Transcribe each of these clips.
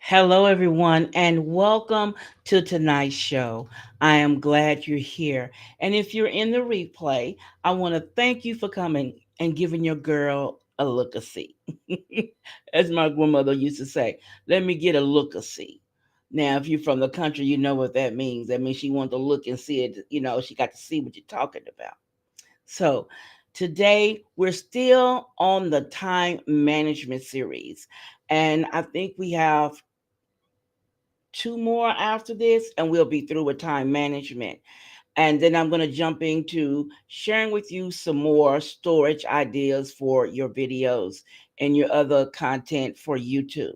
Hello, everyone, and welcome to tonight's show. I am glad you're here. And if you're in the replay, I want to thank you for coming and giving your girl a look a see. As my grandmother used to say, let me get a look a see. Now, if you're from the country, you know what that means. That means she wanted to look and see it. She got to see what you're talking about. So, today we're still on the time management series. And I think we have two more after this, and we'll be through with time management. And then I'm going to jump into sharing with you some more storage ideas for your videos and your other content for YouTube.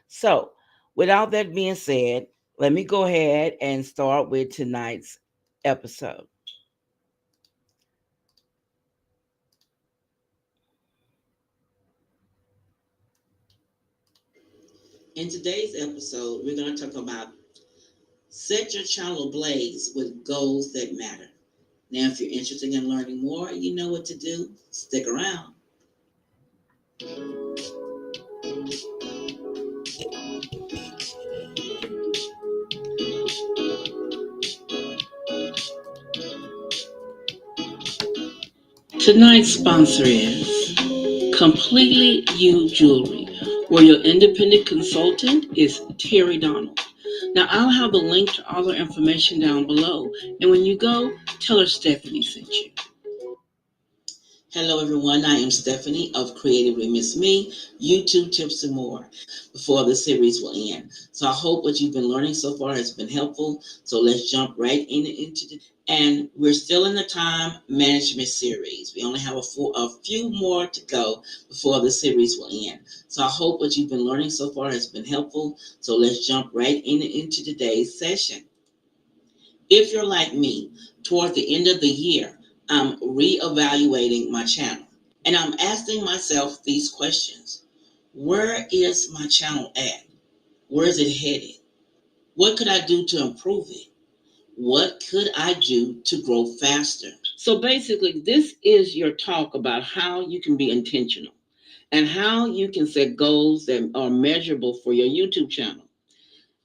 So, without that being said, let me go ahead and start with tonight's episode. In today's episode, we're going to talk about set your channel ablaze with goals that matter. Now, if you're interested in learning more, you know what to do. Stick around. Tonight's sponsor is Completely You Jewelry, where your independent consultant is Terry Donald. Now, I'll have the link to all her information down below. And when you go, tell her Stephanie sent you. Hello, everyone. I am Stephanie of Creatively Miss Me, YouTube Tips and More. Before the series will end. So I hope what you've been learning so far has been helpful. So let's jump right into the. And we're still in the time management series. We only have a few more to go before the series will end. So I hope what you've been learning so far has been helpful. So let's jump right into today's session. If you're like me, toward the end of the year, I'm reevaluating my channel. And I'm asking myself these questions. Where is my channel at? Where is it headed? What could I do to improve it? What could I do to grow faster? So basically, this is your talk about how you can be intentional and how you can set goals that are measurable for your YouTube channel.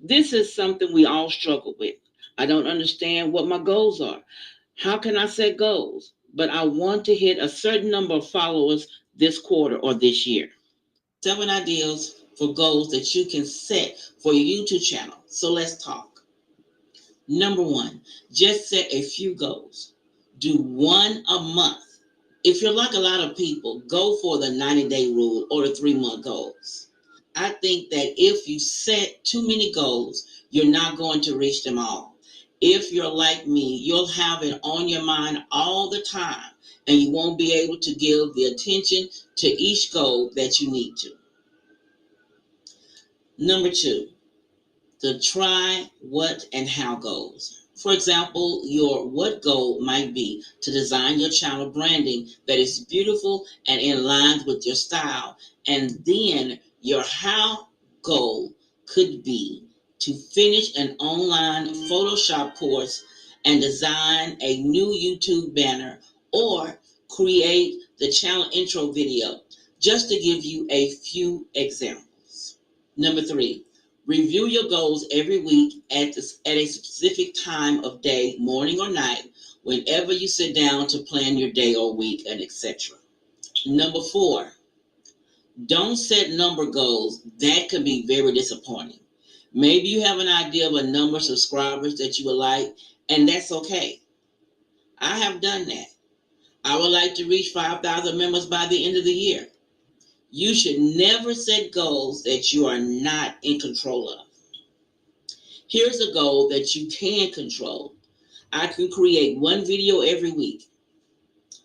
This is something we all struggle with. I don't understand what my goals are. How can I set goals? But I want to hit a certain number of followers this quarter or this year. 7 ideas for goals that you can set for your YouTube channel. So let's talk. Number one, just set a few goals. Do one a month. If you're like a lot of people, go for the 90-day rule or the 3-month goals. I think that if you set too many goals, you're not going to reach them all. If you're like me, you'll have it on your mind all the time, and you won't be able to give the attention to each goal that you need to. Number two, the try, what, and how goals. For example, your what goal might be to design your channel branding that is beautiful and in line with your style. And then your how goal could be to finish an online Photoshop course and design a new YouTube banner or create the channel intro video, just to give you a few examples. Number three, review your goals every week at a specific time of day, morning or night, whenever you sit down to plan your day or week, and etc. Number four, don't set number goals. That can be very disappointing. Maybe you have an idea of a number of subscribers that you would like, and that's okay. I have done that. I would like to reach 5,000 members by the end of the year. You should never set goals that you are not in control of. Here's a goal that you can control. I can create one video every week.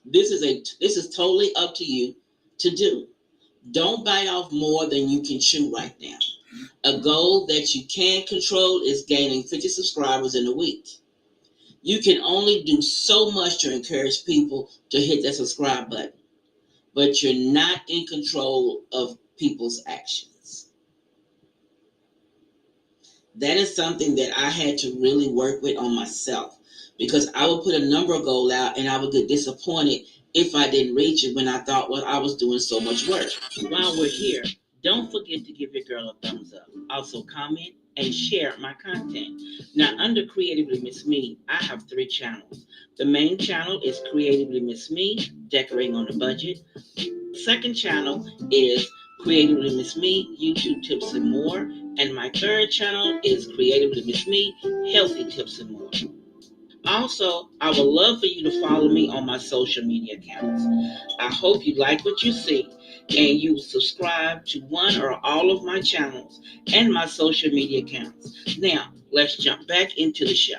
This is totally up to you to do. Don't bite off more than you can chew right now. A goal that you can control is gaining 50 subscribers in a week. You can only do so much to encourage people to hit that subscribe button, but you're not in control of people's actions. That is something that I had to really work with on myself, because I would put a number goal out and I would get disappointed if I didn't reach it when I thought, well, I was doing so much work. While we're here, Don't forget to give your girl a thumbs up. Also, comment and share my content. Now, under Creatively Miss Me, I have three channels. The main channel is Creatively Miss Me, Decorating on a Budget. Second channel is Creatively Miss Me, YouTube Tips and More. And my third channel is Creatively Miss Me, Healthy Tips and More. Also, I would love for you to follow me on my social media accounts. I hope you like what you see and you subscribe to one or all of my channels and my social media accounts. Now, let's jump back into the show.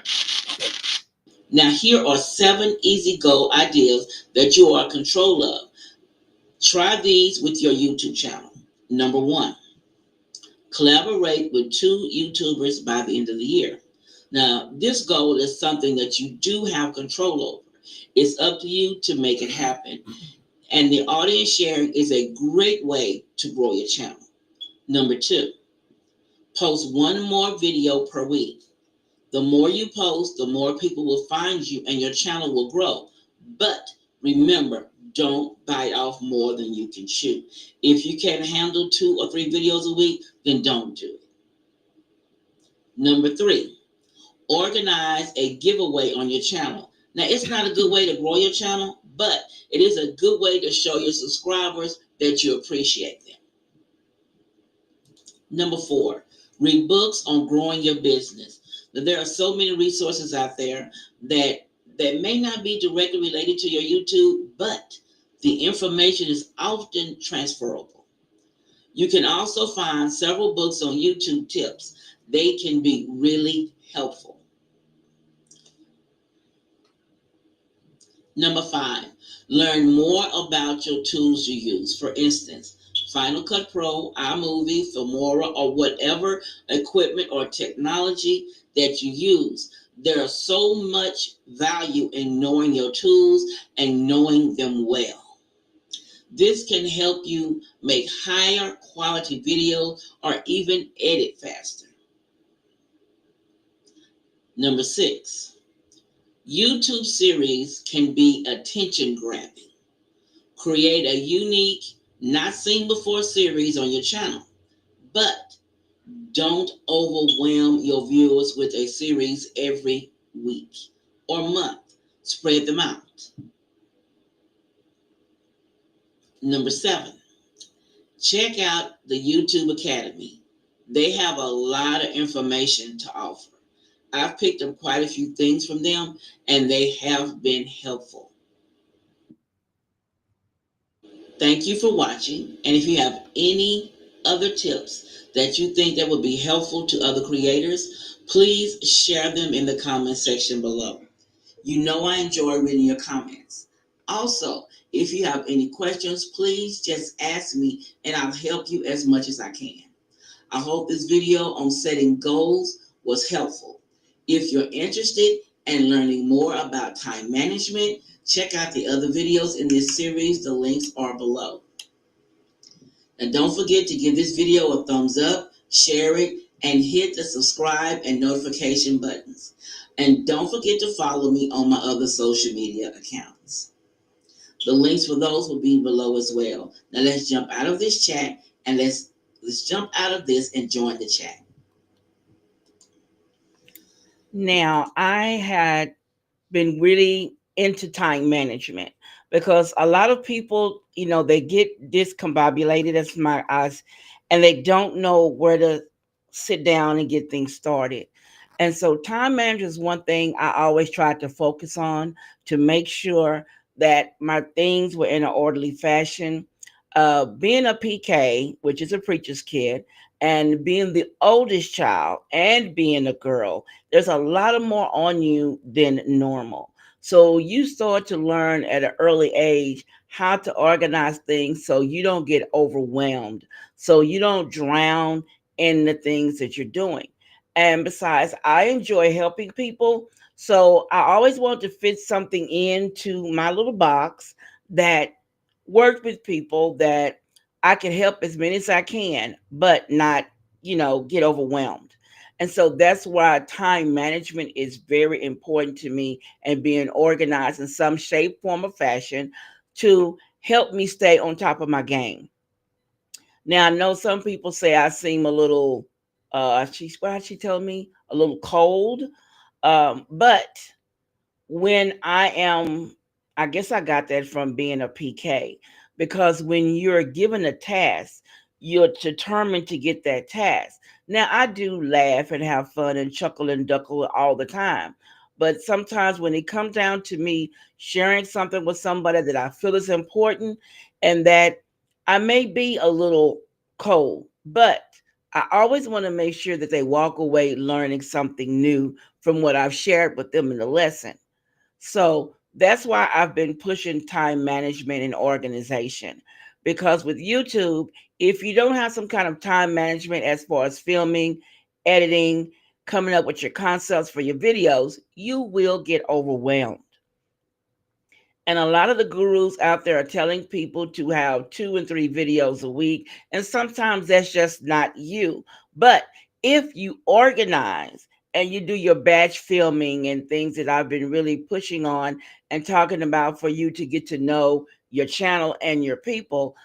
Now, here are 7 easy goal ideas that you are in control of. Try these with your YouTube channel. Number 1, collaborate with 2 YouTubers by the end of the year. Now, this goal is something that you do have control over. It's up to you to make it happen. And the audience sharing is a great way to grow your channel. Number 2, post one more video per week. The more you post, the more people will find you and your channel will grow. But remember, don't bite off more than you can chew. If you can't handle 2 or 3 videos a week, then don't do it. Number 3, organize a giveaway on your channel. Now, it's not a good way to grow your channel, but it is a good way to show your subscribers that you appreciate them. Number 4, read books on growing your business. Now, there are so many resources out there that may not be directly related to your YouTube, but the information is often transferable. You can also find several books on YouTube tips. They can be really helpful. Number 5, learn more about your tools you use. For instance, Final Cut Pro, iMovie, Filmora, or whatever equipment or technology that you use. There's so much value in knowing your tools and knowing them well. This can help you make higher quality videos or even edit faster. Number 6, YouTube series can be attention grabbing. Create a unique, not seen before series on your channel, but don't overwhelm your viewers with a series every week or month. Spread them out. Number 7, check out the YouTube Academy. They have a lot of information to offer. I've picked up quite a few things from them, and they have been helpful. Thank you for watching, and if you have any other tips that you think that would be helpful to other creators, please share them in the comment section below. You know I enjoy reading your comments. Also, if you have any questions, please just ask me and I'll help you as much as I can. I hope this video on setting goals was helpful. If you're interested in learning more about time management, check out the other videos in this series. The links are below. And don't forget to give this video a thumbs up, share it, and hit the subscribe and notification buttons. And don't forget to follow me on my other social media accounts. The links for those will be below as well. Now let's jump out of this chat and let's jump out of this and join the chat. Now, I had been really into time management because a lot of people, they get discombobulated as my eyes and they don't know where to sit down and get things started. And so time management is one thing I always try to focus on to make sure that my things were in an orderly fashion. Being a PK, which is a preacher's kid, and being the oldest child and being a girl, there's a lot of more on you than normal. So you start to learn at an early age how to organize things so you don't get overwhelmed, so you don't drown in the things that you're doing. And besides, I enjoy helping people. So I always want to fit something into my little box that worked with people that I can help as many as I can, but not, get overwhelmed. And so that's why time management is very important to me and being organized in some shape, form, or fashion to help me stay on top of my game. Now I know some people say I seem a little she told me a little cold. But when I am, I guess I got that from being a PK, because when you're given a task, you're determined to get that task. Now, I do laugh and have fun and chuckle and duckle all the time. But sometimes when it comes down to me sharing something with somebody that I feel is important and that I may be a little cold, but I always want to make sure that they walk away learning something new from what I've shared with them in the lesson. So that's why I've been pushing time management and organization. Because with YouTube, if you don't have some kind of time management as far as filming, editing, coming up with your concepts for your videos, you will get overwhelmed. And a lot of the gurus out there are telling people to have 2 and 3 videos a week. And sometimes that's just not you. But if you organize and you do your batch filming and things that I've been really pushing on and talking about for you to get to know your channel and your people,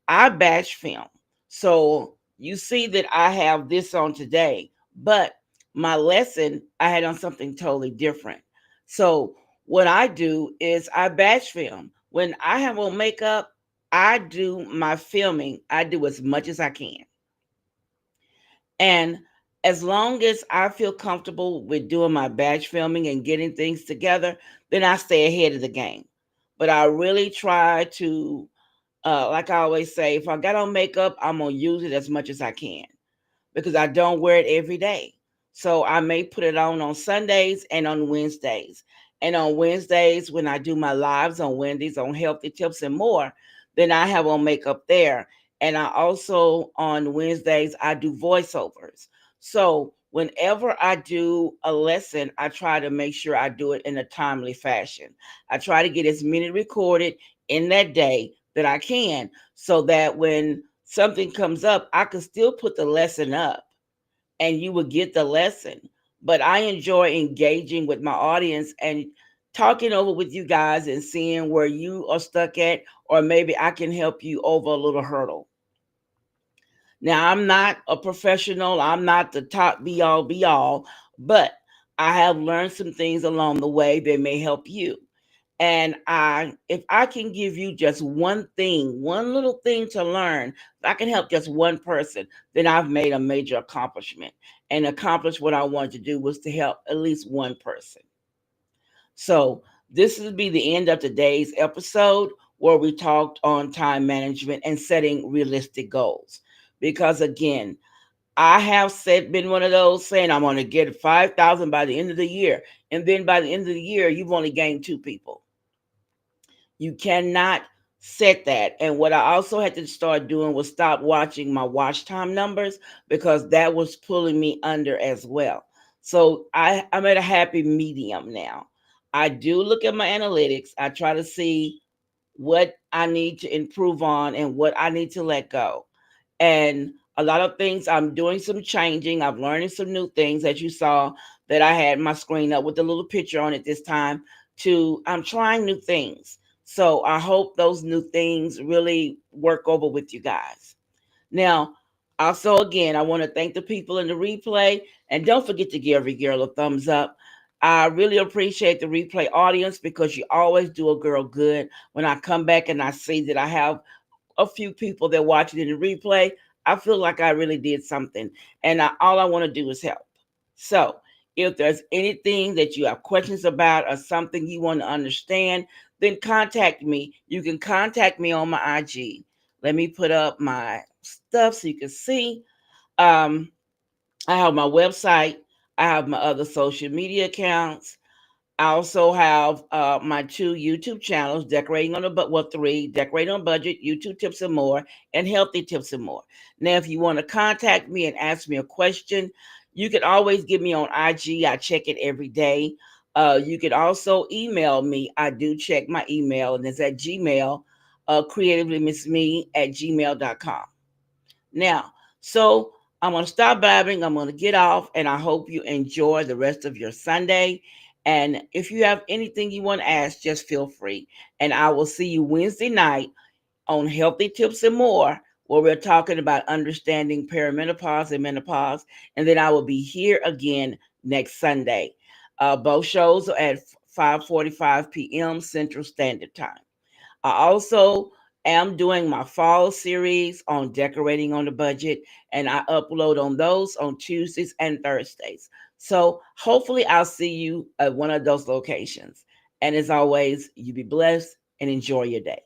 I batch film. So you see that I have this on today, but my lesson, I had on something totally different. So what I do is I batch film. When I have on makeup, I do my filming. I do as much as I can. And as long as I feel comfortable with doing my batch filming and getting things together, then I stay ahead of the game. But I really try to, like I always say, if I got on makeup, I'm going to use it as much as I can because I don't wear it every day. So I may put it on Sundays and on Wednesdays. And on Wednesdays, when I do my lives on Wednesdays on healthy tips and more, then I have on makeup there. And I also on Wednesdays I do voiceovers. So whenever I do a lesson, I try to make sure I do it in a timely fashion. I try to get as many recorded in that day that I can so that when something comes up, I can still put the lesson up and you will get the lesson. But I enjoy engaging with my audience and talking over with you guys and seeing where you are stuck at, or maybe I can help you over a little hurdle. Now, I'm not a professional, I'm not the top be all, but I have learned some things along the way that may help you. And if I can give you just one thing, one little thing to learn, if I can help just one person, then I've made a major accomplishment. And accomplished what I wanted to do was to help at least one person. So this will be the end of today's episode where we talked on time management and setting realistic goals. Because again, I have said been one of those saying I'm going to get 5,000 by the end of the year, and then by the end of the year, you've only gained 2 people. You cannot set that. And what I also had to start doing was stop watching my watch time numbers because that was pulling me under as well. So I'm at a happy medium now. I do look at my analytics. I try to see what I need to improve on and what I need to let go. And a lot of things I'm doing some changing. I'm learning some new things, as you saw that I had my screen up with a little picture on it this time. I'm trying new things. So I hope those new things really work over with you guys. Now, also again, I want to thank the people in the replay, and don't forget to give every girl a thumbs up. I really appreciate the replay audience because you always do a girl good. When I come back and I see that I have a few people that watch it in the replay, I feel like I really did something. And all I want to do is help. So if there's anything that you have questions about or something you want to understand, then contact me. You can contact me on my IG. Let me put up my stuff so you can see. Um, I have my website. I have my other social media accounts. I also have my 2 YouTube channels, Decorating on a Budget, well, 3, Decorating on a Budget, YouTube Tips and More, and Healthy Tips and More. Now, if you want to contact me and ask me a question, you can always get me on IG. I check it every day. You can also email me. I do check my email, and it's at Gmail, creatively@gmail.com. Now, so I'm going to stop blabbing. I'm going to get off, and I hope you enjoy the rest of your Sunday. And if you have anything you want to ask, just feel free. And I will see you Wednesday night on Healthy Tips and More where we're talking about understanding perimenopause and menopause. And then I will be here again next Sunday. Both shows are at 5:45 p.m. Central Standard Time. I also am doing my fall series on decorating on the budget, and I upload on those on Tuesdays and Thursdays. So hopefully I'll see you at one of those locations. And as always, you be blessed and enjoy your day.